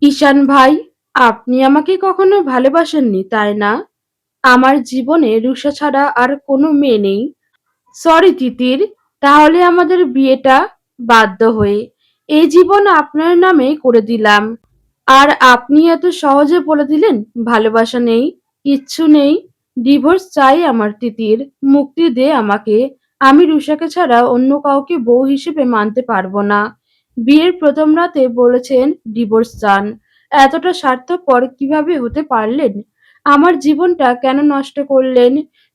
ঈশান ভাই, আপনি আমাকে কখনো ভালোবাসেননি, তাই না? আমার জীবনে রুষা ছাড়া আর কোনো মেয়ে নেই। সরি তিতির, তাহলে আমাদের বিয়েটা বাধ্য হয়ে এই জীবন আপনার নামে করে দিলাম। আর আপনি এত সহজে বলে দিলেন ভালোবাসা নেই, কিচ্ছু নেই। ডিভোর্স চাই আমার তিতির, মুক্তি দে আমাকে। আমি রুষাকে ছাড়া অন্য কাউকে বউ হিসেবে মানতে পারবো না। বিয়ের প্রথম রাতে বলেছেন ডিভোর্স চান। এতটা স্বার্থপর কিভাবে হতে পারলেন? আমার জীবনটা কেন নষ্ট করলেন?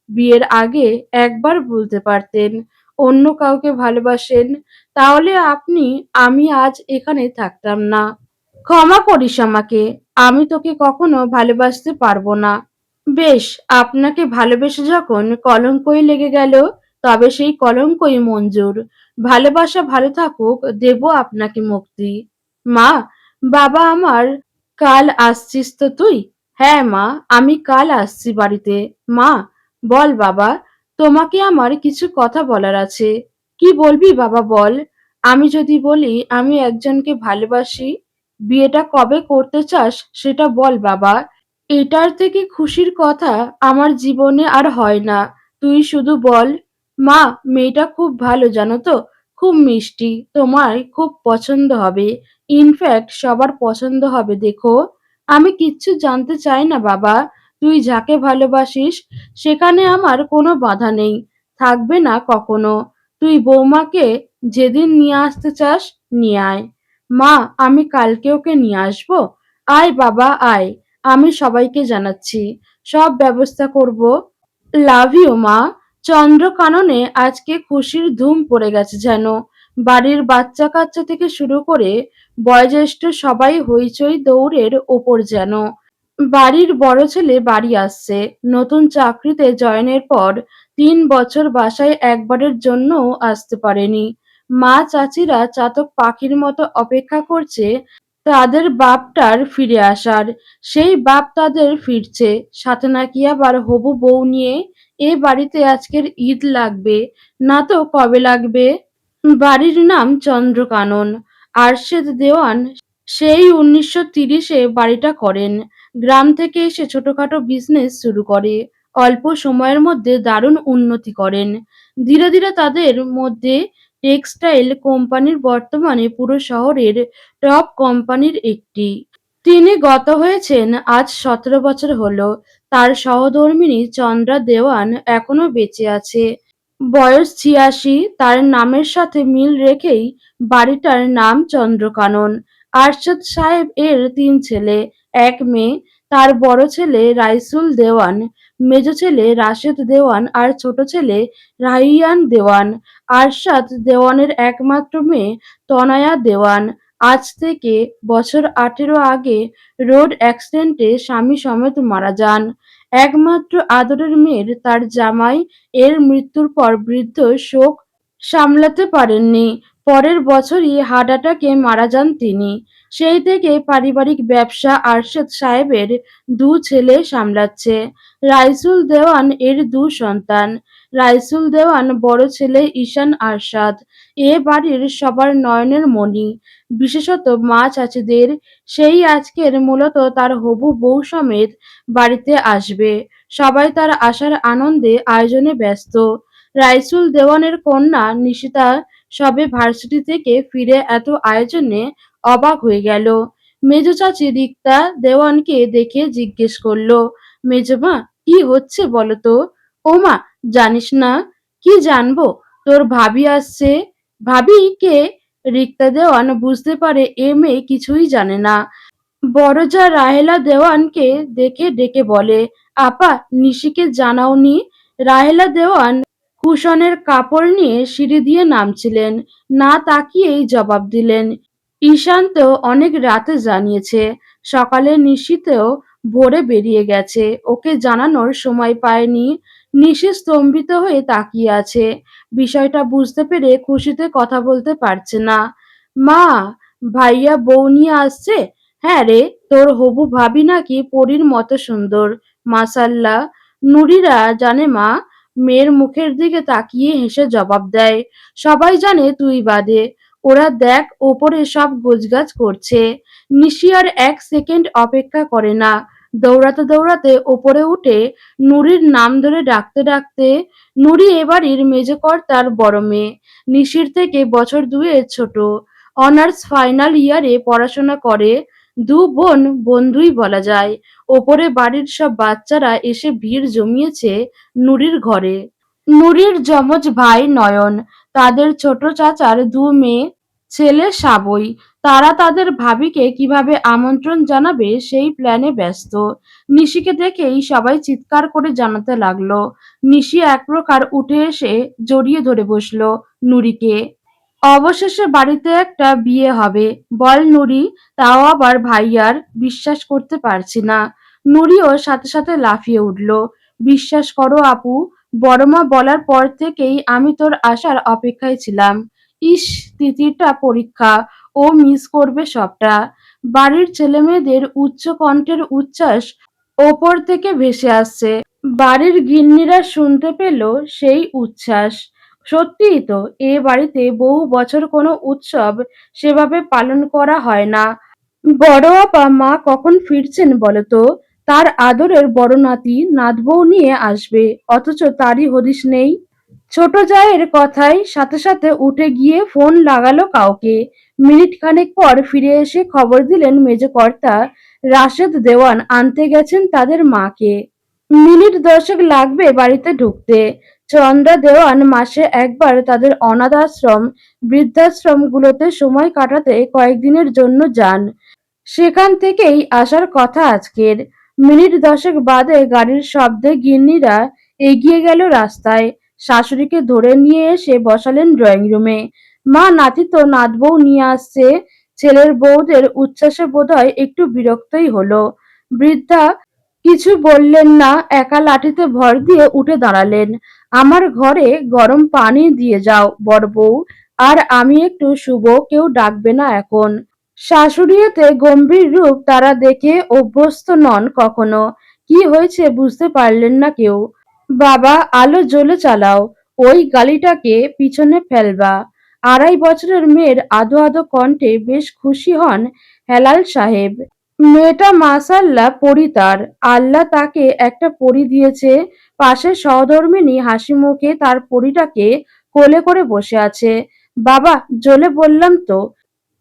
বিয়ের আগে একবার বলতে পারতেন অন্য কাউকে ভালোবাসেন, তাহলে আমি আজ এখানে থাকতাম না। ক্ষমা করিস আমাকে, আমি তোকে কখনো ভালোবাসতে পারবো না। বেশ, আপনাকে ভালোবেসে যখন কলঙ্কই লেগে গেল, তবে সেই কলঙ্কই মঞ্জুর। ভালোবাসা ভালো থাকুক, দেব আপনাকে মুক্তি। মা, বাবা আমার, কাল আসছিস তো তুই? হ্যাঁ মা, আমি কাল আসছি বাড়িতে। মা, বল বাবা, তোমাকে আমার কিছু কথা বলার আছে। কি বলবি বাবা বল। আমি যদি বলি আমি একজনকে ভালোবাসি, বিয়েটা কবে করতে চাস সেটা বল বাবা। এটার থেকে খুশির কথা আমার জীবনে আর হয় না। তুই শুধু বল। মা, মেয়েটা খুব ভালো জানো তো, খুব মিষ্টি, তোমার খুব পছন্দ হবে। ইনফ্যাক্ট সবার পছন্দ হবে দেখো। আমি কিচ্ছু জানতে চাই না বাবা, তুই যাকে ভালোবাসিস সেখানে আমার কোনো বাধা নেই, থাকবে না কখনো। তুই বৌমাকে যেদিন নিয়ে আসতে চাস নিয়ে আয়। মা, আমি কালকে ওকে নিয়ে আসবো। আয় বাবা আয়, আমি সবাইকে জানাচ্ছি, সব ব্যবস্থা করব। লাভ ইউ মা। চন্দ্রকাননে আজকে খুশির ধুম পড়ে গেছে যেন। বাড়ির বাচ্চা কাচ্চা থেকে শুরু করে বয়োজ্যেষ্ঠ সবাই হইচই দৌড়ের ওপর যেন। বাড়ির বড় ছেলে বাড়ি আসছে নতুন চাকরিতে জয়েনের পর। 3 বছর বাসায় একবারের জন্যও আসতে পারেনি। মা চাচিরা চাতক পাখির মতো অপেক্ষা করছে তাদের বাপটার ফিরে আসার। সেই বাপ তাদের ফিরছে, সাথে নাকি আবার হবু বউ নিয়ে। এ বাড়িতে আজকের ঈদ লাগবে, না তো কবে লাগবে। বাড়ির নাম চন্দ্রকানন। আরশেদ দেওয়ান সেই 1930-এ বাড়িটা করেন। গ্রাম থেকে এসে ছোটখাটো বিজনেস শুরু করে। অল্প সময়ের মধ্যে দারুণ উন্নতি করেন। ধীরে ধীরে তাদের মধ্যে টেক্সটাইল কোম্পানির বর্তমানে পুরো শহরের টপ কোম্পানির একটি। তিনি গত হয়েছেন আজ 17 বছর হলো। তার সহধর্মিণী চন্দ্রা দেওয়ান এখনো বেঁচে আছে। বয়স ৮৬। তার নামের সাথে মিল রেখেই বাড়িটার নাম চন্দ্রকানন। আরশাদ সাহেব এর ৩ ছেলে, ১ মেয়ে। তার বড় ছেলে রাইসুল দেওয়ান, মেজ ছেলে রাশেদ দেওয়ান আর ছোট ছেলে রাইয়ান দেওয়ান। আরশাদ দেওয়ানের একমাত্র মেয়ে তনয়া দেওয়ান আজ থেকে বছর ১৮ আগে রোড অ্যাক্সিডেন্টে স্বামী সমেত মারা যান। একমাত্র আদরের মেয়ের তার জামাই এর মৃত্যুর পর বৃদ্ধ শোক সামলাতে পারেননি। পরের বছরই হার্ট অ্যাটাকে মারা যান তিনি। সেই থেকে পারিবারিক ব্যবসা আরশাদ সাহেবের 2 ছেলে সামলাচ্ছে। রাইসুল দেওয়ান এর 2 সন্তান। রাইসুল দেওয়ান বড় ছেলে ঈশান আরশাদ এ বাড়ির সবার নয়নের মণি, বিশেষত মা চাচিদের। সেই আজকের মূলত তার হবু বউ সমেত বাড়িতে আসবে। সবাই তার আসার আনন্দে আয়োজনে ব্যস্ত। রাইসুল দেওয়ানের কন্যা নিশিতা সবে ভার্সিটি থেকে ফিরে এত আয়োজনে অবাক হয়ে গেল। মেজ চাচি রিক্তা দেওয়ানকে দেখে জিজ্ঞেস করলো, মেজমা, কি হচ্ছে বলো তো? ও মা, জানিস না? কি জানবো, তোর ভাবি আসছে। ভাবি কে? রিক্তা দেওয়ান বুঝতে পারে এ মেয়ে কিছুই জানে না। বড় যা রাহেলা দেওয়ানকে দেখে ডেকে বলে, আপা, নিশিকে জানাওনি? রাহেলা দেওয়ান কুশনের কাপড় নিয়ে সিঁড়ি দিয়ে নামছিলেন, না তাকিয়েই জবাব দিলেন, ঈশান তো অনেক রাতে জানিয়েছে। সকালে নিশিতেও ভোরে বেরিয়ে গেছে, ওকে জানানোর সময় পায়নি। নিশি স্তম্ভিত হয়ে তাকিয়ে আছে, বিষয়টা বুঝতে পেরে খুশিতে কথা বলতে পারছে না। মা, ভাইয়া বউ নিয়ে আসছে? হ্যাঁ রে, তোর হবু ভাবি নাকি পরীর মতো সুন্দর, মাশাআল্লাহ। নুরিরা জানে মা। মেয়ের মুখের দিকে তাকিয়ে হেসে জবাব দেয়, সবাই জানে তুই বাদে। ওরা দেখ ওপরে সব গোছগাছ করছে। নিশি আর ১ সেকেন্ড অপেক্ষা করে না। দৌড়াতে, দৌড়াতে ওপরে উঠে নুরির নাম ধরে ডাকতে, ডাকতে নুরি এ বাড়ির মেজকর্তার বড় মেয়ে। নিশির থেকে বছর ২ এর ছোট। অনার্স ফাইনাল ইয়ারে পড়াশোনা করে। ২ বোন বন্ধুই বলা যায়। ওপরে বাড়ির সব বাচ্চারা এসে ভিড় জমিয়েছে নুরির ঘরে। নুরির যমজ ভাই নয়ন, তাদের ছোট চাচার ২ মেয়ে, ছেলে সাবই। তারা তাদের ভাবিকে কিভাবে আমন্ত্রণ জানাবে সেই প্ল্যানে ব্যস্ত। নিশিকে দেখেই সবাই চিৎকার করে জানাতে লাগলো। নিশি এক প্রকার উঠে এসে জড়িয়ে ধরে বসলো নুরিকে। অবশেষে বাড়িতে একটা বিয়ে হবে। বল নুরি, তাও আবার ভাইয়ার, বিশ্বাস করতে পারছি না। নুরিও সাথে সাথে লাফিয়ে উঠল। বিশ্বাস করো আপু, বড়মা বলার পর থেকেই আমি তোর আসার অপেক্ষায় ছিলাম। ইস, তিতিরটা পরীক্ষা, ও মিস করবে সবটা। বাড়ির ছেলেমেয়েদের উচ্চ কণ্ঠের উচ্ছ্বাস ওপর থেকে ভেসে আসছে। বাড়ির গিন্নিরা শুনতে পেল সেই উচ্ছ্বাস। সত্যিই তো, এ বাড়িতে বহু বছর কোনো উৎসব সেভাবে পালন করা হয় না। বড় আপা মা কখন ফিরছেন বলতো? তার আদরের বড় নাতি নাতবউ নিয়ে আসবে, অথচ তারই হদিস নেই। ছোট জায়ের কথায় সাথে সাথে উঠে গিয়ে ফোন লাগালো কাউকে। মিনিট খানেক পর ফিরে এসে খবর দিলেন মেজকর্তা রাশেদ দেওয়ান আনতে গেছেন তাদের মাকে। মিনিট ১০ লাগবে বাড়িতে ঢুকতে। চন্দ্রা দেওয়ান মাসে একবার তাদের অনাথ আশ্রম, বৃদ্ধাশ্রমগুলোতে সময় কাটাতে কয়েকদিনের জন্য যান। সেখান থেকেই আসার কথা আজকের। মিনিট ১০ বাদে গাড়ির শব্দে গিন্নিরা এগিয়ে গেল রাস্তায়। শাশুড়িকে ধরে নিয়ে এসে বসালেন ড্রয়িং রুমে। মা, নাতি তো নাতবউ নিয়ে আসছে। ছেলের বউদের উচ্ছ্বাসে বোধহয় একটু বিরক্তই হলো। বৃদ্ধা কিছু বললেন না, একা লাঠিতে ভর দিয়ে উঠে দাঁড়ালেন। আমার ঘরে গরম পানি দিয়ে যাও বড়বউ, আর আমি একটু শুবো, কেউ ডাকবে না এখন। শাশুড়ি এতে গম্ভীর রূপ তারা দেখে অভ্যস্ত নন কখনো। কি হয়েছে বুঝতে পারলেন না কেউ। বাবা, আলো জ্বলে চালাও, ওই গালিটাকে পিছনে ফেলবা। ২.৫ বছরের মেয়ের আধো আধো কণ্ঠে বেশ খুশি হন হেলাল সাহেব। মেয়েটা মাশাআল্লাহ পরী তার। আল্লাহ তাকে একটা পরী দিয়েছে। পাশে সহধর্মিণী হাসি মুখে তার পরীটাকে কোলে করে বসে আছে। বাবা, জ্বলে বললাম তো।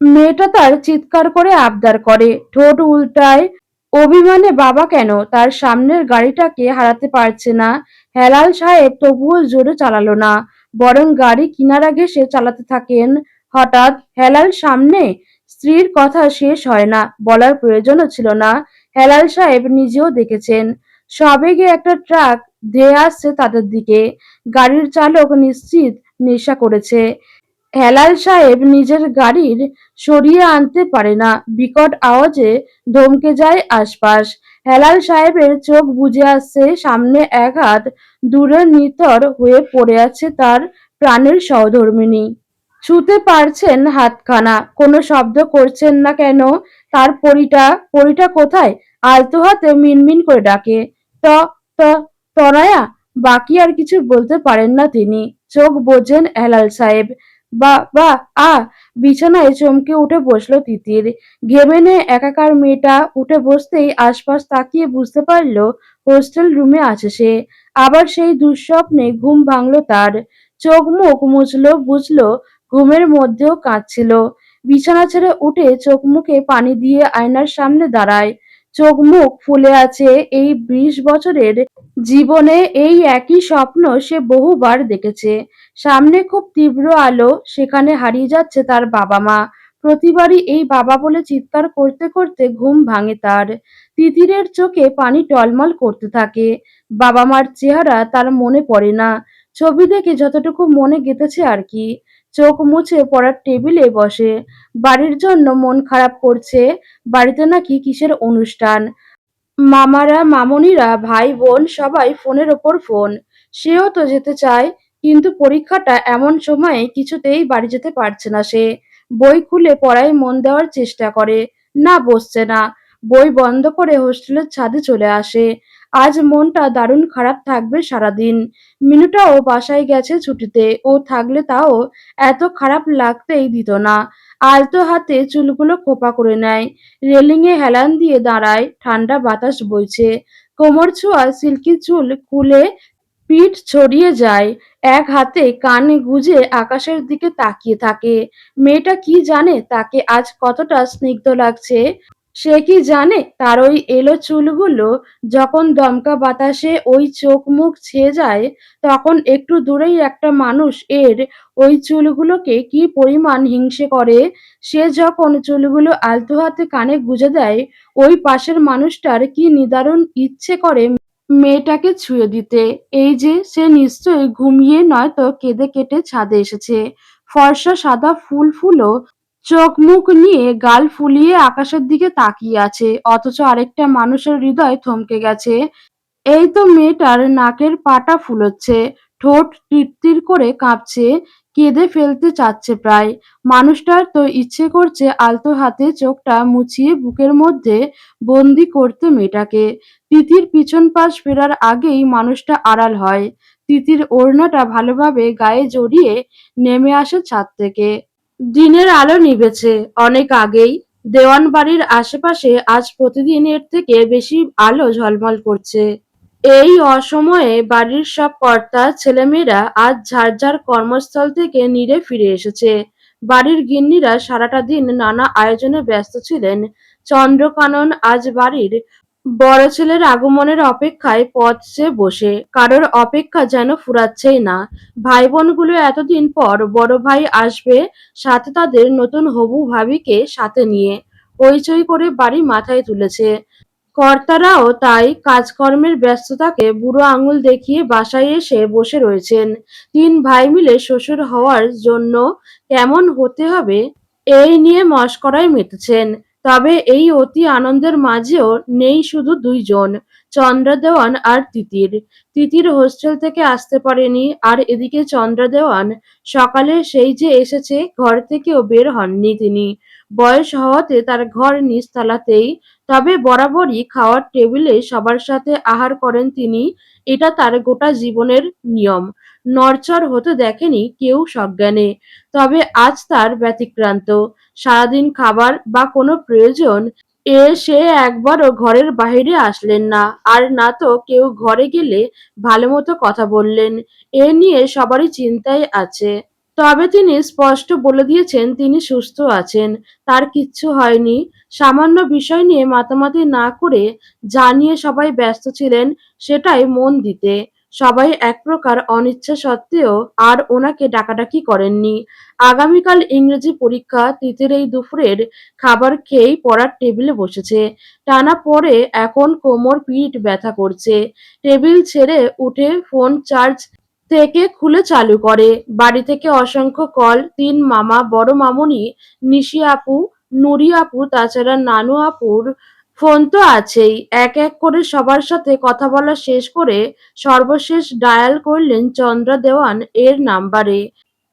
মেয়েটা তার চিৎকার করে আবদার করে, ঠোঁট উল্টায়। অভিমানে বাবা কেন তার সামনের গাড়িটাকে হারাতে পারছে না। হেলাল সাহেব তবুও জোরে চালালো না, বরং গাড়ি কিনারা ঘেঁষে চালাতে থাকেন। হঠাৎ হেলাল সামনে। স্ত্রীর কথা শেষ হয় না, বলার প্রয়োজনও ছিল না। হেলাল সাহেব নিজেও দেখেছেন। সবেগে একটা ট্রাক ধেয়ে আসছে তাদের দিকে। গাড়ির চালক নিশ্চিত নেশা করেছে। হেলাল সাহেব নিজের গাড়ির সরিয়ে আনতে পারে না। বিকট আওয়াজে ধমকে যায় আশপাশ। হেলাল সাহেবের চোখ বুজে আসছে, সামনে ১ হাত দূরে নিথর হয়ে পড়ে আছে তার প্রাণের সহধর্মিণী। ছুঁতে পারছেন হাতখানা, কোনো শব্দ করছেন না কেন। তার পরীটা, পরীটা কোথায়? আলতো হাতে মিনমিন করে ডাকে, ত ত তনয়া। বাকি আর কিছু বলতে পারেন না তিনি। চোখ বোঝেন হেলাল সাহেব। বা বা আ বিছানায় চমকে উঠে বসলো তিতির। ঘেমে নিয়ে একাকার মেয়েটা উঠে বসতেই আশপাশ তাকিয়ে বুঝতে পারল হোস্টেল রুমে আছে সে। আবার সেই দুঃস্বপ্নে ঘুম ভাঙল তার। চোখ মুখ মুছলো, বুঝলো ঘুমের মধ্যেও কাঁদছিল। বিছানা ছেড়ে উঠে চোখ মুখে পানি দিয়ে আয়নার সামনে দাঁড়ায়। চোখ মুখ ফুলে আছে। এই ২০ বছরের জীবনে এই একই স্বপ্ন সে বহুবার দেখেছে। সামনে খুব তীব্র আলো, সেখানে হারিয়ে যাচ্ছে তার বাবা মা। প্রতিবারই এই বাবা বলে চিৎকার করতে করতে ঘুম ভাঙে তার। তিতিরের চোখে পানি টলমল করতে থাকে। বাবা মার চেহারা তার মনে পড়ে না। ছবি দেখে যতটুকু মনে গেঁথেছে আর কি। চোখ মুছে পড়ার টেবিলে বসে। বাড়ির জন্য মন খারাপ করছে। বাড়িতে নাকি কিসের অনুষ্ঠান। মামারা, মামুনিরা, ভাই বোন সবাই ফোনের ওপর ফোন। সেও তো যেতে চায়, কিন্তু পরীক্ষাটা এমন সময়ে কিছুতেই বাড়ি যেতে পারছে না সে। বই খুলে পড়ায় মন দেওয়ার চেষ্টা করে, না বসছে না। বই বন্ধ করে হোস্টেলের ছাদে চলে আসে। আজ মনটা দারুণ খারাপ থাকবে সারাদিন। মিনুটাও বাসায় গেছে ছুটিতে। ও থাকলে তাও এত খারাপ লাগতেই দিত না। আলতো হাতে চুলগুলো খোঁপা করে নেয়। রেলিংয়ে হেলান দিয়ে দাঁড়ায়, ঠান্ডা বাতাস বইছে। কোমর ছোঁয়া সিল্কি চুল খুলে পিঠ ছড়িয়ে যায়। এক হাতে কান গুজে আকাশের দিকে তাকিয়ে থাকে। মেয়েটা কি জানে তাকে আজ কতটা স্নিগ্ধ লাগছে? সে কি জানে তার ওই এলো চুলগুলো যখন দমকা বাতাসে ওই চোখ মুখ ছেয়ে যায়, তখন একটু দূরেই একটা মানুষ এর ওই চুলগুলোকে কি পরিমাণ হিংসে করে। সে যখন চুলগুলো আলতো হাতে কানে গুজে দেয়, ওই পাশের মানুষটার কি নিদারুণ ইচ্ছে করে মেয়েটাকে ছুঁয়ে দিতে। এই যে সে নিশ্চয়ই ঘুমিয়ে নয়তো কেঁদে কেটে ছাদে এসেছে। ফর্সা সাদা ফুলও চোখ মুখ নিয়ে গাল ফুলিয়ে আকাশের দিকে তাকিয়ে আছে, অথচ আরেকটা মানুষের হৃদয় থমকে গেছে। এই তো মেয়েটার নাকের পাটা ফুলোচ্ছে, ঠোঁট তিরতির করে কাঁপছে, কেঁদে ফেলতে চাচ্ছে প্রায়। মানুষটার তো ইচ্ছে করছে আলতো হাতে চোখটা মুছিয়ে বুকের মধ্যে বন্দি করতে মেয়েটাকে। তিতির পিছন পাশ ফেরার আগেই মানুষটা আড়াল হয়। তিতির ওড়নাটা ভালোভাবে গায়ে জড়িয়ে নেমে আসে ছাদ থেকে। দিনের আলো নিভেছে অনেক আগেই। দেওয়ান বাড়ির আশেপাশে আজ প্রতিদিন এর থেকে বেশি আলো ঝলমল করছে। এই অসময়ে বাড়ির সব কর্তা ছেলেমেয়েরা আজ যার যার কর্মস্থল থেকে নিরে ফিরে এসেছে। বাড়ির গিন্নিরা সারাটা দিন নানা আয়োজনে ব্যস্ত ছিলেন। চন্দ্রকানন আজ বাড়ির বড় ছেলের আগমনের অপেক্ষায় পথ চেয়ে বসে। কারোর অপেক্ষা যেন ফুরাচ্ছেই না। ভাই বোনগুলো এতদিন পর বড় ভাই আসবে, সাথে তাদের নতুন হবু ভাবিকে সাথে নিয়ে হইচই করে বাড়ি মাথায় তুলেছে। কর্তারাও তাই কাজকর্মের ব্যস্ততাকে বুড়ো আঙুল দেখিয়ে বাসায় এসে বসে রয়েছেন। তিন ভাই মিলে শ্বশুর হওয়ার জন্য কেমন হতে হবে এই নিয়ে মশকরায় মেতেছেন। তবে এই অতি আনন্দের মাঝেও নেই শুধু দুইজন, চন্দ্রা দেওয়ান আর তিতির। তিতির হোস্টেল থেকে আসতে পারেনি, আর এদিকে চন্দ্রা দেওয়ান সকালে সেই যে এসেছে, ঘর থেকেও বের হননি তিনি। বয়স হওয়াতে তার ঘর নিচতলাতেই। তবে বরাবরই খাওয়ার টেবিলে সবার সাথে আহার করেন তিনি। এটা তার গোটা জীবনের নিয়ম। নড়চড় হতে দেখেনি কেউ সজ্ঞানে। তবে আজ তার ব্যতিক্রান্ত। সারাদিন খাবার বা কোনো প্রয়োজন সে একবারও ঘরের বাহিরে আসলেন না। আর না তো কেউ ঘরে গেলে ভালোমতো কথা বললেন। এ নিয়ে সবারই চিন্তায় আছে। তবে তিনি স্পষ্ট বলে দিয়েছেন তিনি সুস্থ আছেন, তার কিচ্ছু হয়নি। সামান্য বিষয় নিয়ে মাতামাতি না করে যা নিয়ে সবাই ব্যস্ত ছিলেন সেটাই মন দিতে। সবাই এক প্রকার অনিচ্ছা সত্ত্বেও আর ওনাকে ডাকাডাকি করেননি। আগামীকাল ইংরেজি পরীক্ষা। তিতির এই দুপুরের খাবার খেয়েই পড়ার টেবিলে বসেছে। টানা পড়ে এখন কোমর পিঠ ব্যথা করছে। টেবিল ছেড়ে উঠে ফোন চার্জ থেকে খুলে চালু করে। বাড়ি থেকে অসংখ্য কল, তিন মামা, বড় মামুনি, নিশি আপু, নুরি আপু, তাছাড়া নানু আপুর ফোন তো আছেই। এক এক করে সবার সাথে কথা বলা শেষ করে সর্বশেষ ডায়াল করলেন চন্দ্রা দেওয়ান এর নাম্বারে।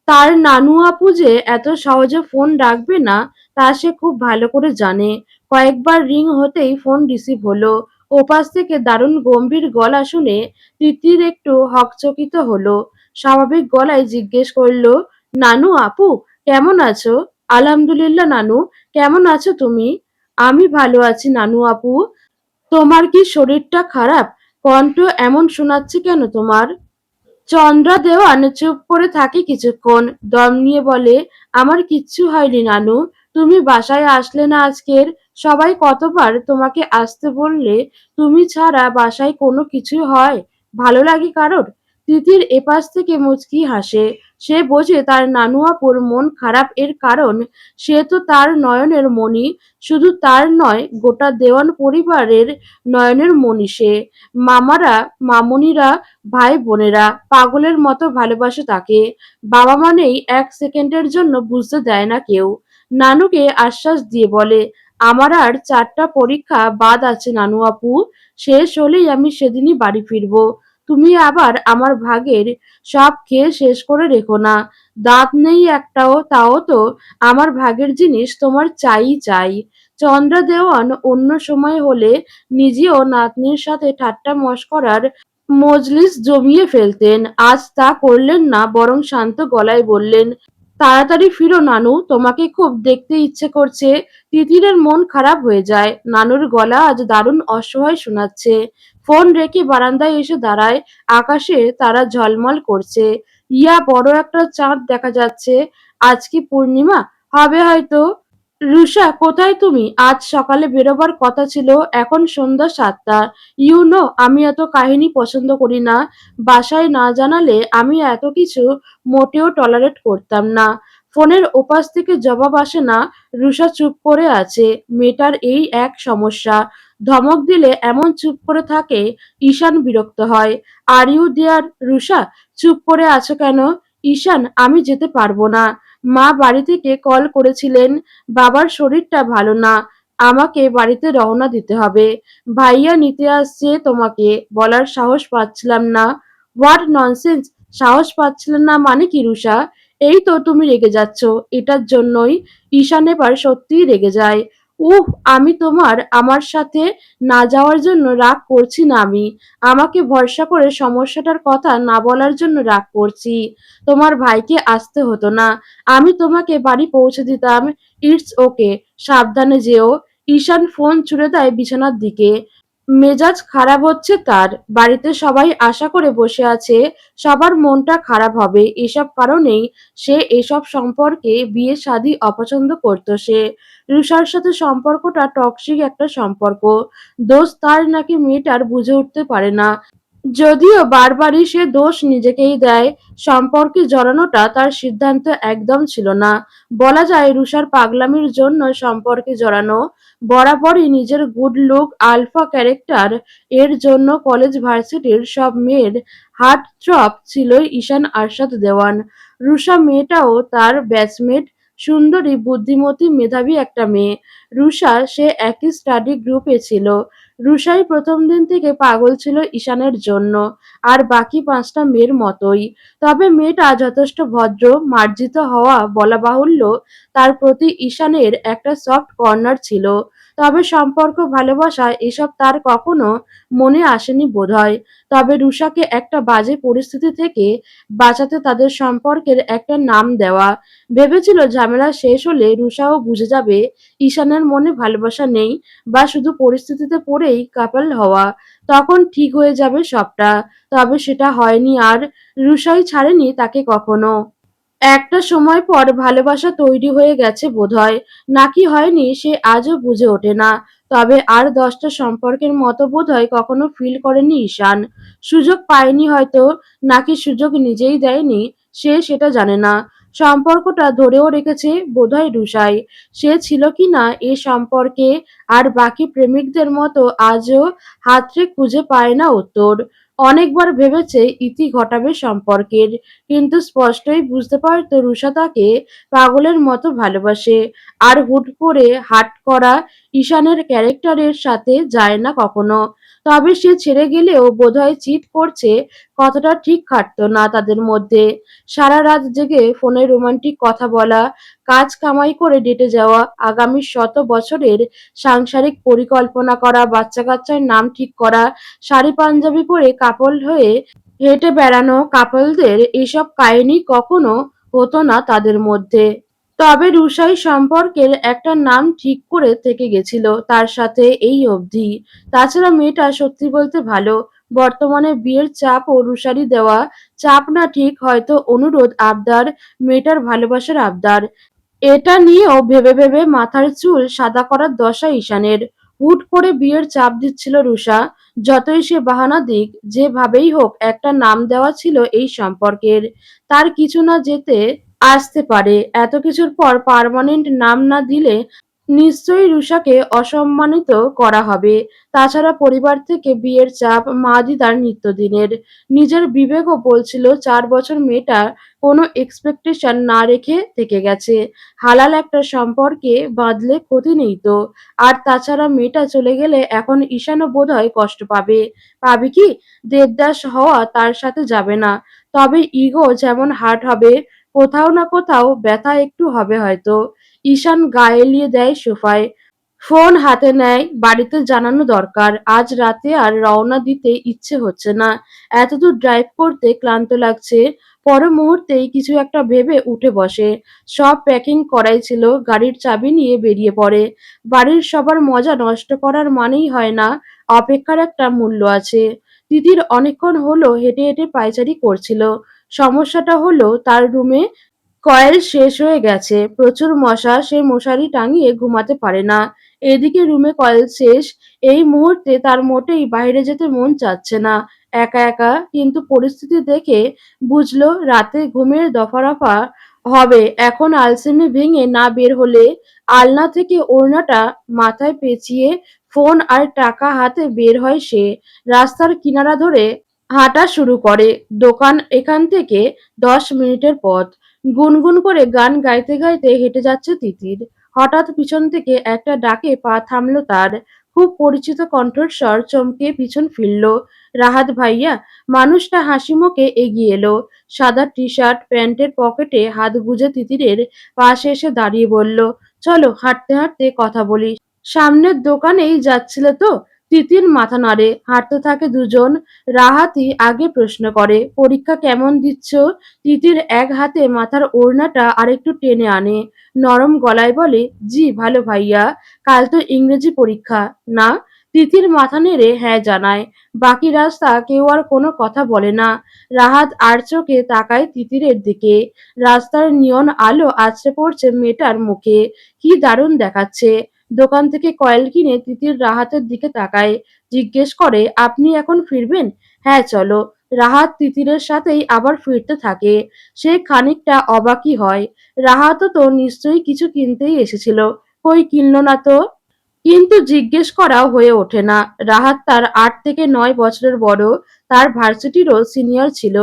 তার নানু আপু যে এত সহজে ফোন রাখবে না তা সে খুব ভালো করে জানে। কয়েকবার রিং হতেই ফোন রিসিভ হলো। ওপাশ থেকে দারুণ গম্ভীর গলা শুনে তিতির একটু হকচকিত হলো। স্বাভাবিক গলায় জিজ্ঞেস করলো, নানু আপু, কেমন আছো? আলহামদুলিল্লাহ নানু, কেমন আছো তুমি? আমি ভালো আছি নানু আপু। তোমার কি শরীরটা খারাপ? কণ্ঠ এমন শোনাচ্ছে কেন তোমার? চন্দ্রা দেওয়ান চুপ করে থাকে কিছুক্ষণ, দম নিয়ে বলে, আমার কিচ্ছু হয়নি নানু। তুমি বাসায় আসলে না আজকের? সবাই কতবার তোমাকে আসতে বললে, তুমি ছাড়া বাসায় কোনো কিছুই হয়? ভালো লাগে কারোর? তিতির এপাশ থেকে মুচকি হাসে। সে বোঝে তার নানু আপুর মন খারাপ এর কারণ। সে তো তার নয়নের মণি। শুধু তার নয়, গোটা দেওয়ান পরিবারের নয়নের মণি সে। মামারা, মামুনিরা, ভাই বোনেরা পাগলের মতো ভালোবাসে তাকে। বাবা মানেই এক সেকেন্ডের জন্য বুঝতে দেয় না কেউ। নানুকে আশ্বাস দিয়ে বলে, আমার আর 4টা পরীক্ষা বাদ আছে নানু আপু। শেষ হলেই আমি সেদিনই বাড়ি ফিরবো। তুমি আবার আমার ভাগের সব খেয়ে শেষ করে রেখো না। দাঁত নেই একটাও, তাও তো আমার ভাগের জিনিস তোমার চাই চাই। চন্দ্রা দেওয়ান অন্য সময় হলে নিজেও নাতনির সাথে ঠাট্টা মশকরার মজলিস জমিয়ে ফেলতেন। আজ তা করলেন না, বরং শান্ত গলায় বললেন, তাড়াতাড়ি ফিরো নানু, তোমাকে খুব দেখতে ইচ্ছে করছে। তিতিরের মন খারাপ হয়ে যায়। নানুর গলা আজ দারুণ অসহায় শোনাচ্ছে। ফোন রেখে বারান্দায় এসে দাঁড়ায়। আকাশে তারা ঝলমল করছে। ইয়া বড় একটা চাঁদ দেখা যাচ্ছে। আজ কি পূর্ণিমা? হবে হয়তো। রুষা, কোথায় তুমি? আজ সকালে বেরোবার কথা ছিল, এখন সন্ধ্যা ৭টা। আমি এত কাহিনী পছন্দ করি না। বাসায় না জানালে আমি এত কিছু মোটেও টলারেট করতাম না। ফোনের ওপাশ থেকে জবাব আসে না। রুষা চুপ করে আছে। মেয়েটার এই এক সমস্যা। ধমক দিলে এমন চুপ করে থাকে, ঈশান বিরক্ত হয়। Are you there Rusha? চুপ করে আছো কেন? ঈশান, আমি যেতে পারবো না। মা বাড়ি থেকে কল করেছিলেন, বাবার শরীরটা ভালো না। আমাকে বাড়িতে রওনা দিতে হবে। ভাইয়া নিতে আসছে তোমাকে। বলার সাহস পাচ্ছিলাম না। What nonsense! সাহস পাচ্ছিলেন না মানে কি রুষা? এই তো তুমি রেগে যাচ্ছ। এটার জন্যই। ঈশান এবার সত্যিই রেগে যায়। উহ, আমি আমার সাথে না যাওয়ার জন্য রাগ করছি না আমি। আমাকে ভরসা করে সমস্যাটার কথা না বলার জন্য রাগ করছি। তোমার ভাইকে আসতে হতো না। আমি তোমাকে বাড়ি পৌঁছে দিতাম। It's okay. সাবধানে যেও। ঈশান ফোন ছুঁড়ে দেয় বিছানার দিকে। মেজাজ খারাপ হচ্ছে তার। বাড়িতে সবাই আশা করে বসে আছে। সবার মনটা খারাপ হবে এসব কারণেই। সে এসব সম্পর্কে বিয়ে শাদী অপছন্দ করত সে। রুষার সাথে সম্পর্কটা টক্সিক একটা সম্পর্ক। দোষ তার নাকি মেয়েটার বুঝে উঠতে পারে না। যদিও বারবারই সে দোষ নিজেকেই দেয়। সম্পর্কে জড়ানোটা তার সিদ্ধান্ত একদম ছিল না। বলা যায় রুষার পাগলামির জন্য সম্পর্কে জড়ানো। বরাবরই নিজের গুড লুক, আলফা ক্যারেক্টার এর জন্য কলেজ ভার্সিটির সব মেয়ের হার্ট থ্রব ছিল ঈশান আরশাদ দেওয়ান। রুষা মেয়েটাও তার ব্যাচমেট। সুন্দরী, বুদ্ধিমতী, মেধাবী একটা মেয়ে। রুষা সে একই স্টাডি গ্রুপে ছিল। রুষাই প্রথম দিন থেকে পাগল ছিল ঈশানের জন্য, আর বাকি ৫টা মেয়ের মতোই। তবে মেয়েটা যথেষ্ট ভদ্র, মার্জিত হওয়া বলা বাহুল্য। তার প্রতি ঈশানের একটা সফট কর্নার ছিল। তবে সম্পর্ক, ভালোবাসা এসব তার কখনো মনে আসেনি বোধহয়। তবে রুষাকে একটা বাজে পরিস্থিতি থেকে বাঁচাতে তাদের সম্পর্কের একটা নাম দেওয়া। ভেবেছিল ঝামেলা শেষ হলে রুষাও বুঝে যাবে ঈশানের মনে ভালোবাসা নেই, বা শুধু পরিস্থিতিতে পড়েই কাপল হওয়া। তখন ঠিক হয়ে যাবে সবটা। তবে সেটা হয়নি আর। রুষাই ছাড়েনি তাকে কখনো। একটা সময় পর ভালোবাসা তৈরি হয়ে গেছে বোধহয়, নাকি হয়নি সে আজও বুঝে ওঠে না। তবে আর ১০টা সম্পর্কের মতো বোধহয় কখনো ফিল করেনি ঈশান। সুযোগ পায়নি হয়তো, নাকি সুযোগ নিজেই দেয়নি, সে সেটা জানে না। সম্পর্কটা ধরেও রেখেছে বোধহয় রুষাই। সে ছিল কিনা এ সম্পর্কে, আর বাকি প্রেমিকদের মতো আজও হাতড়ে খুঁজে পায় না উত্তর। অনেকবার ভেবেছে ইতি ঘটাবে সম্পর্কের, কিন্তু স্পষ্টই বুঝতে পারত রুষা তাকে পাগলের মতো ভালোবাসে। আর হুট করে হাট করা ঈশানের ক্যারেক্টারের সাথে যায় না কখনো। তবে সে ছেড়ে গেলেও বোধহয় চিট করছে কথাটা ঠিক খাটতো না তাদের মধ্যে। সারা রাত জেগে ফোনে রোমান্টিক কথা বলা, কাজ কামাই করে ডেটে যাওয়া, আগামী শত বছরের সাংসারিক পরিকল্পনা করা, বাচ্চা কাচ্চার নাম ঠিক করা, শাড়ি পাঞ্জাবি পরে কাপল হয়ে হেঁটে বেড়ানো কাপলদের এসব কাহিনী কখনো হতো না তাদের মধ্যে। তবে রুষাই সম্পর্কের একটা নাম ঠিক করে থেকে গেছিল তার সাথে এই অবধি। তাছাড়া মেয়েটা সত্যি বলতে ভালো। বর্তমানে বিয়ের চাপ ও রুষারই দেওয়া। চাপ না ঠিক, হয়তো অনুরোধ, আবদার, মেয়েটার ভালোবাসার আবদার। এটা নিয়েও ভেবে ভেবে মাথার চুল সাদা করার দশা ঈশানের। হুট করে বিয়ের চাপ দিচ্ছিল রুষা। যতই সে বাহানা দিক, যেভাবেই হোক একটা নাম দেওয়া ছিল এই সম্পর্কের। তার কিছু না যেতে আসতে পারে। এত কিছুর পর পার্মানেন্ট নাম না দিলে নিশ্চয়ই রুষাকে অসম্মানিত করা হবে। তাছাড়া পরিবার থেকে বিয়ের চাপ, মা দিদার নিত্যদিনের। নিজের বিবেকও বলছিল ৪ বছর মেয়েটা কোনো এক্সপেকটেশন না রেখে থেকে গেছে। হালাল একটা সম্পর্কে বাঁধলে ক্ষতি নেই তো। আর তাছাড়া মেয়েটা চলে গেলে এখন ঈশানও বোধহয় কষ্ট পাবে। পাবে কি? দেবদাস হওয়া তার সাথে যাবে না। তবে ইগো যেমন হার্ট হবে, কোথাও না কোথাও ব্যথা একটু হবে হয়তো। ঈশান গা এলিয়ে দেয় সোফায়। ফোন হাতে নেয়, বাড়িতে জানানো দরকার। আজ রাতে আর রওনা দিতে ইচ্ছে হচ্ছে না। এতদূর ড্রাইভ করতে ক্লান্ত লাগছে। পর মুহূর্তেই কিছু একটা ভেবে উঠে বসে। সব প্যাকিং করাই ছিল, গাড়ির চাবি নিয়ে বেরিয়ে পড়ে। বাড়ির সবার মজা নষ্ট করার মানেই হয় না অপেক্ষার একটা মূল্য আছে। তিতির অনেকক্ষণ হলো হেঁটে হেঁটে পায়চারি করছিল। সমস্যাটা হলো তার রুমে কয়েল শেষ হয়ে গেছে। প্রচুর মশা, সে মশারি টাঙিয়ে ঘুমাতে পারে না। এদিকে রুমে কয়েল শেষ। এই মুহূর্তে তার মোটেই বাইরে যেতে মন চাচ্ছে না। একা একা, কিন্তু পরিস্থিতি দেখে বুঝলো রাতে ঘুমের দফারফা হবে। এখন আলসেমি ভেঙে না বের হলে আলনা থেকে ওড়নাটা মাথায় পেঁচিয়ে ফোন আর টাকা হাতে বের হয় সে। রাস্তার কিনারা ধরে হাঁটা শুরু করে। দোকান এখান থেকে ১০ মিনিটের পথ। গুনগুন করে গান গাইতে গাইতে হেঁটে যাচ্ছে তিতির। হঠাৎ পিছন থেকে একটা ডাকে পা থামল তার। খুব পরিচিত কণ্ঠস্বর, চমকে পিছন ফিরল। রাহাত ভাইয়া। মানুষটা হাসিমুখে এগিয়ে এলো। সাদা টি-শার্ট, প্যান্টের পকেটে হাত গুজে তিতিরের পাশে এসে দাঁড়িয়ে বলল, চলো হাঁটতে হাঁটতে কথা বলি। সামনের দোকানেই যাচ্ছিলে তো? তিতির মাথা নাড়ে। হাঁটতে থাকে দুজন। রাহাতই আগে প্রশ্ন করে, পরীক্ষা কেমন দিচ্ছ? তিতির এক হাতে মাথার ওড়নাটা আরেকটু টেনে আনে। নরম গলায় বলে, জি ভালো ভাইয়া। কাল তো ইংরেজি পরীক্ষা, না? তিতির মাথা নেড়ে হ্যাঁ জানায়। বাকি রাস্তা কেউ আর কোনো কথা বলে না। রাহাত আর চোখে তাকায় তিতিরের দিকে। রাস্তার নিয়ন আলো আছড়ে পড়ছে মেয়েটার মুখে। কি দারুণ দেখাচ্ছে। দোকান থেকে কয়েল কিনে তিতির রাহাতের দিকে তাকায়। জিজ্ঞেস করে, আপনি এখন ফিরবেন? হ্যাঁ চলো। রাহাত তিতিরের সাথেই আবার ফিরতে থাকে। সে খানিকটা অবাকই হয়। রাহাতও তো নিশ্চয়ই কিছু কিনতেই এসেছিল। কই কিনল না তো? কিন্তু জিজ্ঞেস করাও হয়ে ওঠে না। রাহাত তার ৮ থেকে ৯ বছরের বড়। তার ভার্সিটিরও সিনিয়র ছিল।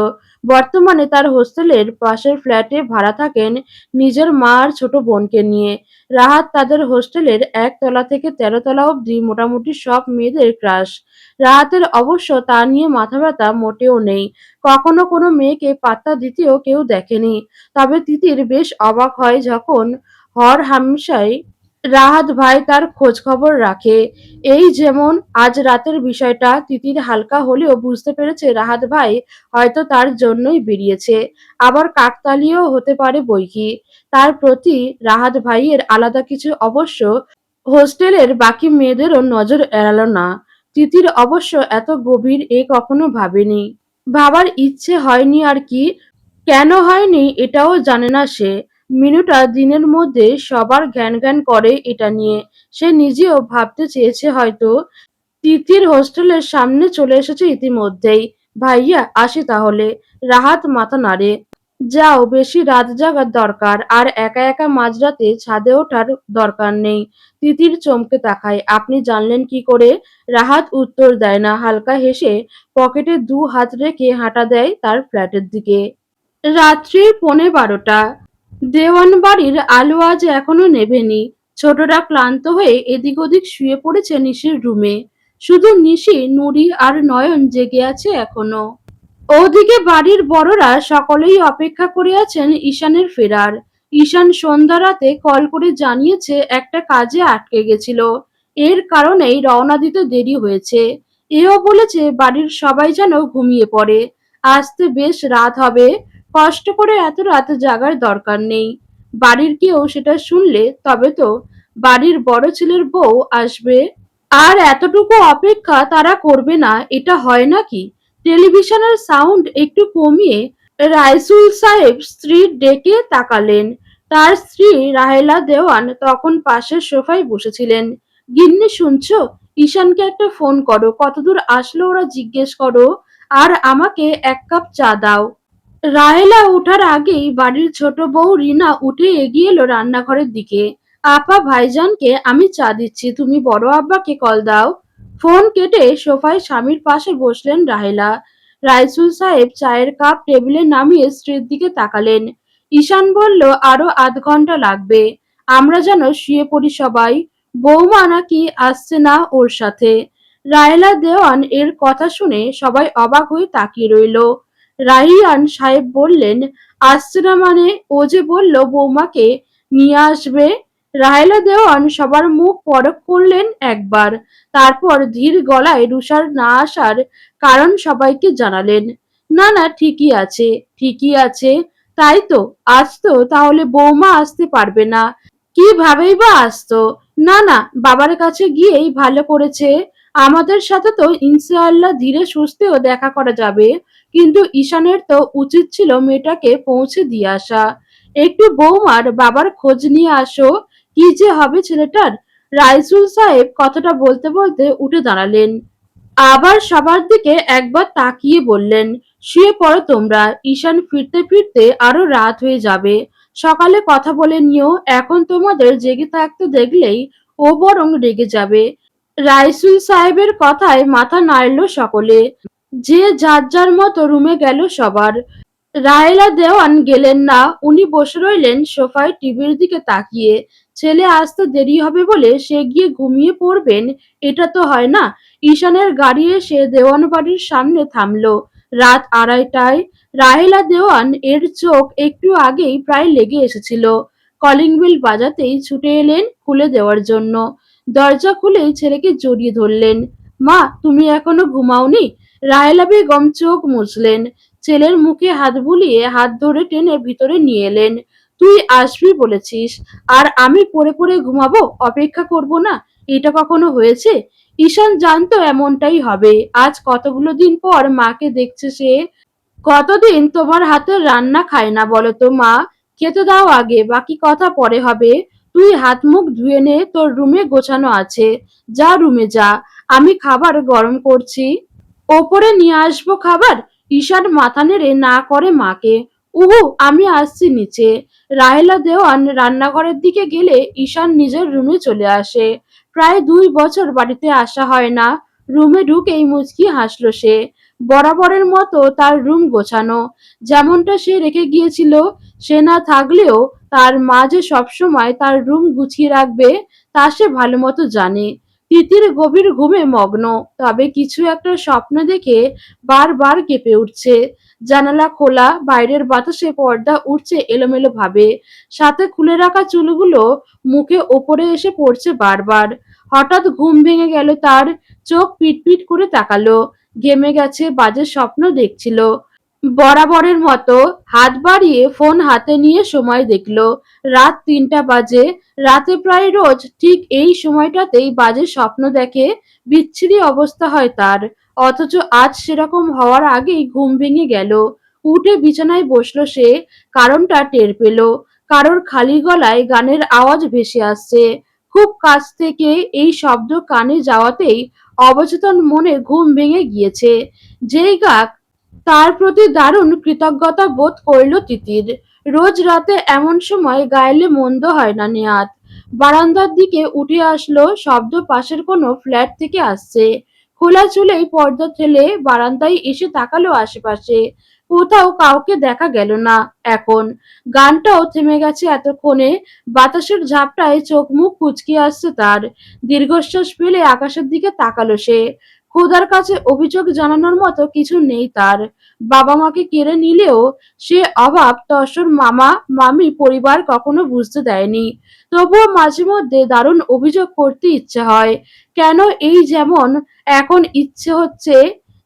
বর্তমানে তার হোস্টেলের পাশের ফ্ল্যাটে ভাড়া থাকেন নিজের মা আর ছোট বোনকে নিয়ে। রাহাত তাদের হোস্টেলের ১ তলা থেকে ১৩ তলা অবধি মোটামুটি সব মেয়েদের ক্রাশ। রাহাতের অবশ্য তা নিয়ে মাথা ব্যথা মোটেও নেই। কখনো কোনো মেয়েকে পাত্তা দিতেও কেউ দেখেনি। তবে তিতির বেশ অবাক হয় যখন হরহামেশাই রাহাত ভাই তার খোঁজখবর রাখে। এই যেমন আজ রাতের বিষয়টা, তিতির হালকা হলেও বুঝতে পেরেছে রাহাত ভাই হয়তো তার জন্যই বেরিয়েছে। আবার কাকতালীয়ও হতে পারে বৈকি। তার প্রতি রাহাত ভাইয়ের আলাদা কিছু অবশ্য হোস্টেলের বাকি মেয়েদেরও নজর এড়াল না। তিতির অবশ্য এত গভীর এ কখনো ভাবেনি। ভাবার ইচ্ছে হয়নি আর কি। কেন হয়নি এটাও জানে না সে। মিনুটা দিনের মধ্যে সবার ঘ্যানঘ্যান করে এটা নিয়ে। সে নিজেও ভাবতে চেয়েছে হয়তো। তিতির হোস্টেলের সামনে চলে এসেছে ইতিমধ্যেই। ভাইয়া আসি তাহলে। রাহাত মাথা নাড়ে। যাও, বেশি রাত জাগার দরকার আর একা একা মাঝরাতে ছাদে ওঠার দরকার নেই। তিতির চমকে তাকায়, আপনি জানলেন কি করে? রাহাত উত্তর দেয় না, হালকা হেসে পকেটে ২ হাত রেখে হাঁটা দেয় তার ফ্ল্যাটের দিকে। রাত্রির ১:১২। দেওয়ান বাড়ির আলো আজ এখনো নেভেনি। ছোটরা ক্লান্ত হয়ে এদিক ওদিক শুয়ে পড়েছে নিশির রুমে। শুধু নিশি, নুরি আর নয়ন জেগে আছে এখনো। ওদিকে বাড়ির বড়রা সকলেই অপেক্ষা করে আছেন ঈশানের ফেরার। ঈশান সন্ধ্যা রাতে কল করে জানিয়েছে একটা কাজে আটকে গেছিল। এর কারণেই রওনা দিতে দেরি হয়েছে। এও বলেছে বাড়ির সবাই যেন ঘুমিয়ে পড়ে। আসতে বেশ রাত হবে। কষ্ট করে এত রাত জাগার দরকার নেই। বাড়ির কেউ সেটা শুনলে তবে তো বাড়ির বড় ছেলের বউ আসবে। আর এতটুকু অপেক্ষা তারা করবে না, এটা হয় নাকি? টেলিভিশনের সাউন্ড একটু কমিয়ে রাইসুল সাহেব স্ত্রীর ডেকে তাকালেন। তার স্ত্রী রাহেলা দেওয়ান তখন পাশের সোফায় বসেছিলেন। গিন্নি শুনছো? ঈশানকে একটা ফোন করো, কতদূর আসলো ওরা জিজ্ঞেস করো। আর আমাকে ১ কাপ চা দাও। রাহেলা ওঠার আগেই বাড়ির ছোট বউ রিনা উঠে এগিয়ে এলো রান্নাঘরের দিকে। আপা ভাইজানকে আমি চা দিচ্ছি, তুমি বড় আব্বাকে কল দাও। ফোন কেটে সোফায় স্বামীর পাশে বসলেন রাহেলা। রাইসুল সাহেব চায়ের কাপ টেবিলে নামিয়ে স্ত্রীর দিকে তাকালেন। ঈশান বলল, আরো ০.৫ ঘন্টা লাগবে। আমরা যেন শুয়ে পড়ি সবাই। বৌমা নাকি আসছে না ওর সাথে। রাহেলা দেওয়ান এর কথা শুনে সবাই অবাক হয়ে তাকিয়ে রইল। রাইয়ান সাহেব বললেন, আসছে না মানে? ও যে বলল বৌমাকে নিয়ে আসবে। রাহেলা দেওয়ান সবার মুখ পরখ করলেন একবার, তারপর ধীর গলায় রুষার না আসার কারণ সবাইকে জানালেন। না না, ঠিকই আছে, ঠিকই আছে। তাই তো, আসতো তাহলে বৌমা আসতে পারবে না? কিভাবেই বা আসতো? না না, বাবার কাছে গিয়েই ভালো করেছে। আমাদের সাথে তো ইনশাআল্লাহ ধীরে সুস্থেও দেখা করা যাবে, কিন্তু ঈশানের তো উচিত ছিল মেয়েটাকে পৌঁছে দিয়ে আসা। একটু বৌমার বাবার খোঁজ নিয়ে আসো। কি যে হবে ছেলেটার। রাইসুল সাহেব কথাটা বলতে বলতে উঠে দাঁড়ালেন। আবার সবার দিকে একবার তাকিয়ে বললেন, শুয়ে পড়ো তোমরা, ঈশান ফিরতে ফিরতে আরো রাত হয়ে যাবে। সকালে কথা বলে নিও, এখন তোমাদের জেগে থাকতে দেখলেই ও বরং রেগে যাবে। রাইসুল সাহেবের কথায় মাথা নাড়ল সকলে। যে যার যার মতো রুমে গেল সবার। রাহেলা দেওয়ান গেলেন না, উনি বসে রইলেন সোফায় টিভির দিকে তাকিয়ে। ছেলে আসতে দেরি হবে বলে সে গিয়ে ঘুমিয়ে পড়বেন, এটা তো হয় না। ঈশানের গাড়ি এসে দেওয়ান বাড়ির সামনে থামলো। রাত 2:30টায়। রাহেলা দেওয়ান এর চোখ একটু আগেই প্রায় লেগে এসেছিল। কলিং বেল বাজাতেই ছুটে এলেন খুলে দেওয়ার জন্য। দরজা খুলেই ছেলেকে জড়িয়ে ধরলেন। মা, তুমি এখনো ঘুমাওনি? রাহেলা বেগম চোখ মুছলেন। ছেলের মুখে হাত বুলিয়ে হাত ধরে টেনে ভিতরে নিয়ে এলেন। তুই আসবি বলেছিস, আর আমি পড়ে পড়ে ঘুমাবো, অপেক্ষা করব না? এটা কখনো হয়েছে? ঈশান জানতো এমনটাই হবে। আজ কতগুলো দিন পর মাকে দেখছে সে। কতদিন তোমার হাতের রান্না খায় না বলো তো মা? খেতে দাও আগে, বাকি কথা পরে হবে। তুই হাত মুখ ধুয়ে নে, তোর রুমে গোছানো আছে। যা রুমে যা, আমি খাবার গরম করছি। ওপরে নিয়ে আসবো খাবার? ঈশান মাথা নেড়ে না করে মাকে। উহু, আমি আসছি নিচে। রাহেলা দেওয়ান রান্নাঘরের দিকে গেলে ঈশান নিজের রুমে চলে আসে। প্রায় 2 বছর বাড়িতে আসা হয় না। রুমে ঢুকেই মুচকি হাসলো সে। বরাবরের মতো তার রুম গোছানো, যেমনটা সে রেখে গিয়েছিল। সে না থাকলেও তার মা যে সবসময় তার রুম গুছিয়ে রাখবে তা সে ভালো মতো জানে। তিতির গভীর ঘুমে মগ্ন, তবে কিছু একটা স্বপ্ন দেখে বারবার কেঁপে উঠছে। জানালা খোলা, বাইরের বাতাসে পর্দা উঠছে এলোমেলো ভাবে। সাথে খুলে রাখা চুলগুলো মুখে ওপরে এসে পড়ছে বারবার। হঠাৎ ঘুম ভেঙে গেল তার। চোখ পিটপিট করে তাকালো। ঘেমে গেছে, বাজে স্বপ্ন দেখছিল। বরাবরের মতো হাত বাড়িয়ে ফোন হাতে নিয়ে সময় দেখলো। রাত 3টা বাজে। রাতে প্রায় রোজ ঠিক এই সময়টাতেই বাজে স্বপ্ন দেখে। বিচ্ছিরি অবস্থা হয় তার। অথচ আজ সেরকম হওয়ার আগেই ঘুম ভেঙে গেল। উঠে বিছানায় বসলো সে। কারণটা টের পেল। কারোর খালি গলায় গানের আওয়াজ ভেসে আসছে। খুব কাছ থেকে এই শব্দ কানে যাওয়াতেই অবচেতন মনে ঘুম ভেঙে গিয়েছে। যেই গাক, তার প্রতি দারুণ কৃতজ্ঞতা বোধ করল তিতির। রোজ রাতে এমন সময় গাইলে মন্দ হয় না নেহাত। বারান্দার দিকে উঠে আসলো, শব্দ পাশের কোনো ফ্ল্যাট থেকে আসছে। খোলা চুলেই পর্দা ঠেলে বারান্দায় এসে তাকালো আশেপাশে। কোথাও কাউকে দেখা গেল না এখন। গানটাও থেমে গেছে এতক্ষণে। বাতাসের ঝাপটায় চোখ মুখ কুঁচকে আসছে তার। দীর্ঘশ্বাস ফেলে আকাশের দিকে তাকালো সে। খোদার কাছে অভিযোগ জানানোর মতো কিছু নেই তার। বাবা মাকে কেড়ে নিলেও সে অভাব তসর মামা মামি পরিবার কখনো বুঝতে দেয়নি। তবুও মাঝে মধ্যে দারুণ অভিযোগ করতে ইচ্ছে হয়। কেন এই যেমন এখন ইচ্ছে হচ্ছে।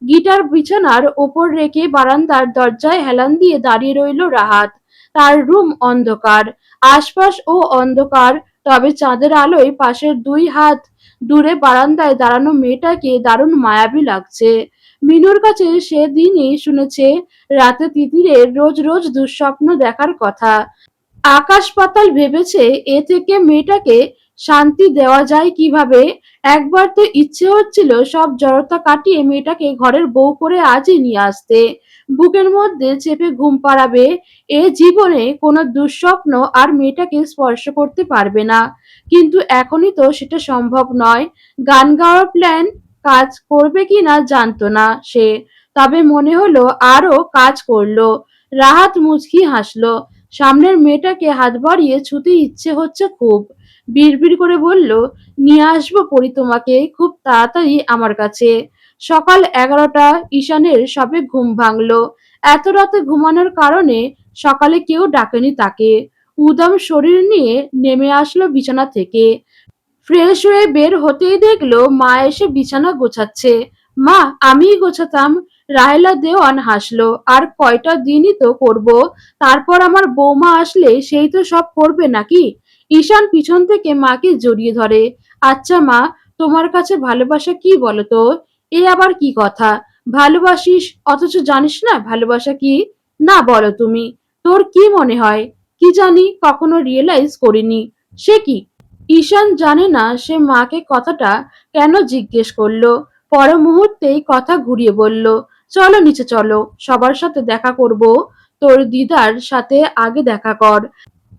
গিটার বিছানার ওপর রেখে বারান্দার দরজায় হেলান দিয়ে দাঁড়িয়ে রইল রাহাত। তার রুম অন্ধকার, আশপাশ ও অন্ধকার, তবে চাঁদের আলোয় পাশের 2 হাত দূরে বারান্দায় দাঁড়ানো মেয়েটাকে দারুণ মায়াবী লাগছে। মিনুর কাছে সেদিনই শুনেছে রাতে তিতিরের রোজ রোজ দুঃস্বপ্ন দেখার কথা। আকাশ পাতাল ভেবেছে এ থেকে মেয়েটাকে শান্তি দেওয়া যায় কিভাবে। একবার তো ইচ্ছে হচ্ছিল সব জড়তা কাটিয়ে মেয়েটাকে ঘরের বউ করে আজই নিয়ে আসতে। বুকের মধ্যে চেপে ঘুম পাড়াবে। এ জীবনে কোনো দুঃস্বপ্ন আর মেয়েটাকে স্পর্শ করতে পারবে না। কিন্তু এখনই তো সেটা সম্ভব নয়। গান গাওয়ার প্ল্যান কাজ করবে কিনা জানতো না সে, তবে মনে হলো আরো কাজ করলো। রাহাত মুচকি হাসলো। সামনের মেয়েটাকে হাত বাড়িয়ে ছুতে ইচ্ছে হচ্ছে খুব। বিড়বিড় করে বলল, নিয়ে আসবো পরি তোমাকে খুব তাড়াতাড়ি আমার কাছে। সকাল 11টা। ঈশানের সবে ঘুম ভাঙলো। এত রাতে ঘুমানোর কারণে সকালে কেউ ডাকেনি তাকে। উদাম শরীর নিয়ে নেমে আসলো বিছানা থেকে। ফ্রেশ হয়ে বের হতেই দেখলো মা এসে বিছানা গোছাচ্ছে। মা, আমিই গোছাতাম। রাহেলা দেওয়ান হাসলো। আর কয়টা দিনই তো করব, তারপর আমার বৌমা আসলে সেই তো সব করবে নাকি? ঈশান পিছন থেকে মাকে জড়িয়ে ধরে। আচ্ছা মা, তোমার কাছে ভালোবাসা কি বলো তো? এ আবার কি কথা? ভালোবাসিস অথচ জানিস না ভালোবাসা কি? না, বলো তুমি। তোর কি মনে হয়? কি জানি, কখনো রিয়েলাইজ করিনি। সে কি? ঈশান জানে না সে মাকে কথাটা কেন জিজ্ঞেস করলো। পর মুহূর্তেই কথা ঘুরিয়ে বলল, চলো নিচে চলো, সবার সাথে দেখা করব। তোর দিদার সাথে আগে দেখা কর।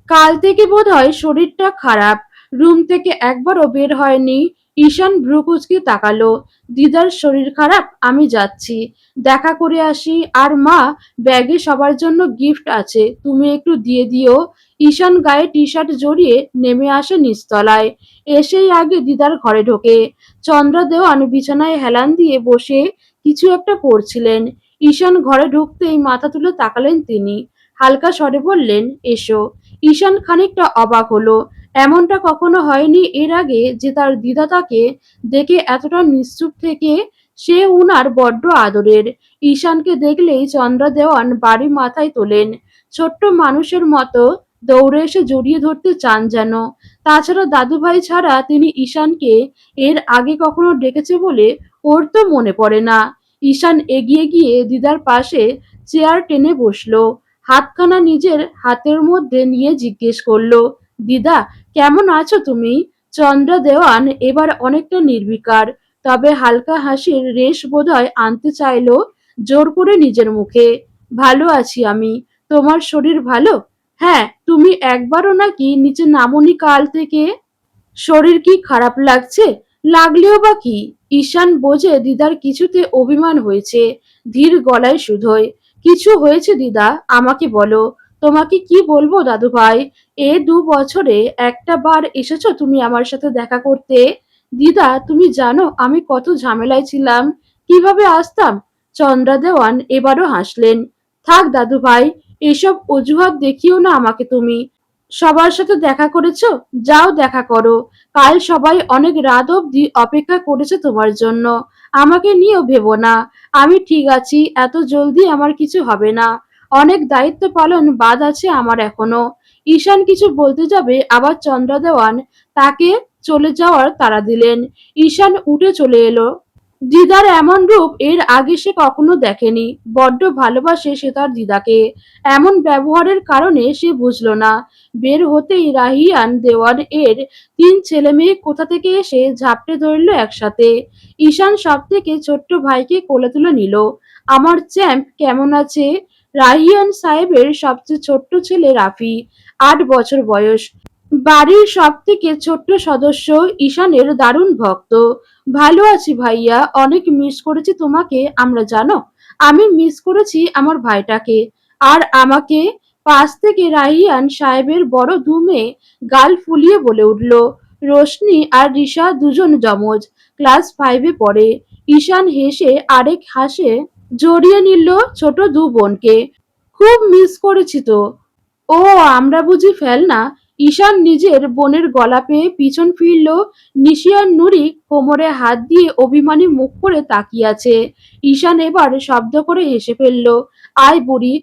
কাল থেকে বোধহয় শরীরটা খারাপ। রুম থেকে একবারও বের হয়নি। ঈশান ভ্রু কুঁচকে তাকালো। দিদার শরীর খারাপ, আমি যাচ্ছি, দেখা করে আসি। আর মা, ব্যাগে সবার জন্য গিফট আছে, তুমি একটু দিয়ে দিও। ঈশান গায়ে টি শার্ট জড়িয়ে নেমে আসে নিচতলায়। এসেই আগে দিদার ঘরে ঢোকে। চন্দ্রা দেওয়ান বিছানায় হেলান দিয়ে বসে কিছু একটা পড়ছিলেন। ঈশান ঘরে ঢুকতেই মাথা তুলে তাকালেন তিনি। হালকা স্বরে বললেন, এসো। ঈশান খানিকটা অবাক হলো। এমনটা কখনো হয়নি এর আগে যে তার দিদা তাকে দেখে এতটা নিশ্চুপ থেকে। সে উনার বড্ড আদরের। ঈশানকে দেখলেই চন্দ্রা দেওয়ান বাড়ি মাথায় তোলেন। ছোট্ট মানুষের মতো দৌড়ে এসে জড়িয়ে ধরতে চান যেন। তাছাড়া দাদুভাই ছাড়া তিনি ঈশানকে এর আগে কখনো ডেকেছে বলে ওর তো মনে পড়ে না। ঈশান এগিয়ে গিয়ে দিদার পাশে চেয়ার টেনে বসলো। হাতখানা নিজের হাতের মধ্যে নিয়ে জিজ্ঞেস করলো, দিদা, কেমন আছো তুমি? চন্দ্রা দেওয়ান এবার অনেকটা নির্বিকার, তবে হালকা হাসির রেশ বোধহয় আনতে চাইলো জোর করে নিজের মুখে। ভালো আছি আমি। তোমার শরীর ভালো? হ্যাঁ, তুমি একবারও নাকি নিচে নামোনি কাল থেকে? শরীর কি খারাপ লাগছে? লাগলেও বা কি? ঈশান বোঝে দিদার কিছুতে অভিমান হয়েছে। ধীর গলায় শুধোয়, কিছু হয়েছে দিদা, আমাকে বলো। তোমাকে কি বলবো দাদু ভাই? এ 2 বছরে একটা বার এসেছো তুমি আমার সাথে দেখা করতে? দিদা, তুমি জানো আমি কত ঝামেলায় ছিলাম, কিভাবে আসতাম? চন্দ্রা দেওয়ান এবারও হাসলেন। থাক দাদু ভাই, এসব অজুহাত দেখিও না আমাকে তুমি। সবার সাথে দেখা করেছো? যাও দেখা করো। কাল সবাই অনেক রাত অবধি অপেক্ষা করেছে তোমার জন্য। আমাকে নিয়েও ভেবো না। আমি ঠিক আছি, এত জলদি আমার কিছু হবে না। অনেক দায়িত্ব পালন বাদ আছে আমার এখনো। ঈশান কিছু বলতে যাবে, আবার চন্দ্রা দেওয়ান তাকে চলে যাওয়ার তাড়া দিলেন। ঈশান উঠে চলে এলো। দিদার এমন রূপ এর আগে সে কখনো দেখেনি। বড্ড ভালোবাসে সে তার দিদাকে। এমন ব্যবহারের কারণে সে বুঝলো না। বের হতেই রাহিয়ান দেওয়ান এর 3 ছেলেমেয়ে কোথা থেকে এসে ঝাপটে ধরলো একসাথে। ঈশান সব থেকে ছোট্ট ভাইকে কোলে তুলে নিল। আমার চ্যাম্প কেমন আছে? রাহিয়ান সাহেবের সবচেয়ে ছোট্ট ছেলে রাফি, 8 বছর বয়স। বাড়ির সব থেকে ছোট্ট সদস্য। ঈশানের দারুণ ভক্ত। ভালো আছি ভাইয়া, অনেক মিস করেছি তোমাকে আমরা জানো। আমি মিস করেছি আমার ভাইটাকে। আর আমাকে। পাশ থেকে রাহিয়ান সাহেবের বড় 2 মেয়ে গাল ফুলিয়ে বলে উঠল। রোশনি আর রিশা দুজন যমজ, ক্লাস 5-এ পড়ে। ঈশান হেসে আরেক হাসে জড়িয়ে নিল ছোট 2 বোনকে। খুব মিস করেছি তো। ও, আমরা বুঝি ফেলনা? ঈশান নিজের বোনের গলা পেয়ে পিছন ফিরল। নিশি আর নুরি কোমরে হাত দিয়ে অভিমানী মুখ করে তাকিয়ে আছে। ঈশান এবার শব্দ করে হেসে ফেলল। আয় বুড়ি,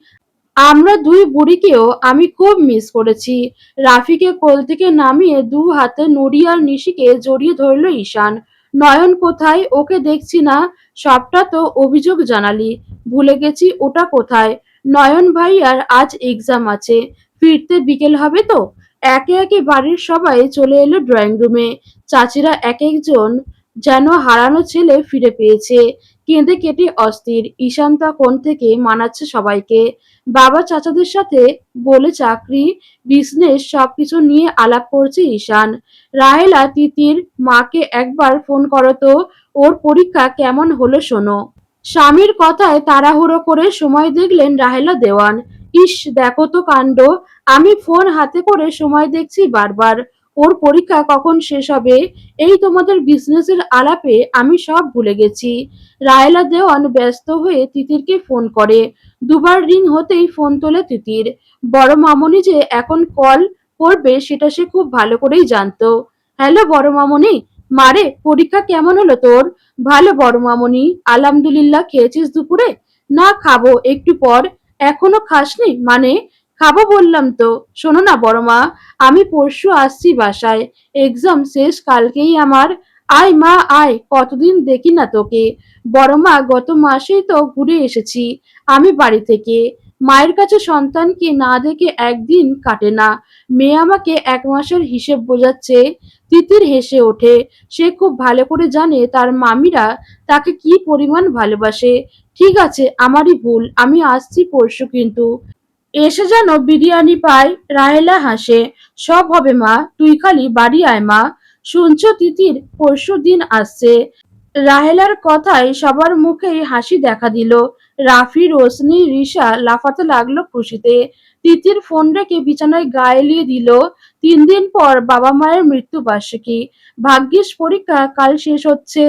আমরা 2 বুড়িকেও আমি খুব মিস করেছি। রাফিকে কোল থেকে নামিয়ে 2 হাতে নুরি আর নিশিকে জড়িয়ে ধরল ঈশান। নয়ন কোথায়? ওকে দেখছি না। সবটা তো অভিযোগ জানালি, ভুলে গেছি ওটা কোথায়? নয়ন ভাইয়ার আজ এক্সাম আছে, ফিরতে বিকেল হবে তো। একে একে বাড়ির সবাই চলে এলো ড্রয়িং রুমে। চাচিরা এক একজন যেন হারানো ছেলে ফিরে পেয়েছে। কেঁদে কেটে অস্থির। ঈশান তখন থেকে মানাচ্ছে সবাইকে। বাবা চাচাদের সাথে বলে চাকরি, বিজনেস সবকিছু নিয়ে আলাপ করছে ঈশান। রাহেলা, তিতির মাকে একবার ফোন করো তো, ওর পরীক্ষা কেমন হলো শোনো। স্বামীর কথায় তাড়াহুড়ো করে সময় দেখলেন রাহেলা দেওয়ান। ইস, দেখো তো কাণ্ড, আমি ফোন হাতে করে সময় দেখছি বারবার। ওর পরীক্ষা কখন শেষ হবে, এই তোমাদের বিজনেসের আলাপে আমি সব ভুলে গেছি। রায়লা দেওয়ান ব্যস্ত হয়ে তিতিরকে ফোন করে। দুবার রিং হতেই ফোন তোলে তিতির। বড় মামুনি যে এখন কল করবে সেটা সে খুব ভালো করেই জানতো। হ্যালো বড় মামুনি। মারে, পরীক্ষা কেমন হলো তোর? ভালো বড় মামুনি, আলহামদুলিল্লাহ। খেয়েছিস দুপুরে? না, খাবো একটু পর। এখনো খাসনি মানে? খাবো বললাম তো। শোনো না বড় মা, আমি পরশু আসছি বাসায়। এক্সাম শেষ কালকেই আমার। আয় মা আয়, কতদিন দেখি না তোকে। বড় মা, গত মাসেই তো ঘুরে এসেছি আমি বাড়ি থেকে। মায়ের কাছে সন্তানকে না দেখে একদিন কাটে না। মেয়ে আমাকে 1 মাসের হিসেব বোঝাচ্ছে। তিতির হেসে ওঠে। সে খুব ভালো করে জানে তার মামিরা তাকে কি পরিমাণ ভালোবাসে। ঠিক আছে, আমারই ভুল, আমি আসছি পরশু কিন্তু। এসে যেন বিরিয়ানি পায়। রাহেলা হাসে। সব হবে মা, তুই খালি বাড়ি আয় মা। শুনছো তিতির, পরশু দিন আসছে। রাহেলার কথায় সবার মুখেই হাসি দেখা দিল। রাফি, রোশনি, রিশা লাফাতে লাগলো খুশিতে। তিতির ফোন রেখে বিছানায় গা এলিয়ে দিল। 3 দিন পর বাবা মায়ের মৃত্যুবার্ষিকী। ভাগ্যিস পরীক্ষা কাল শেষ হচ্ছে।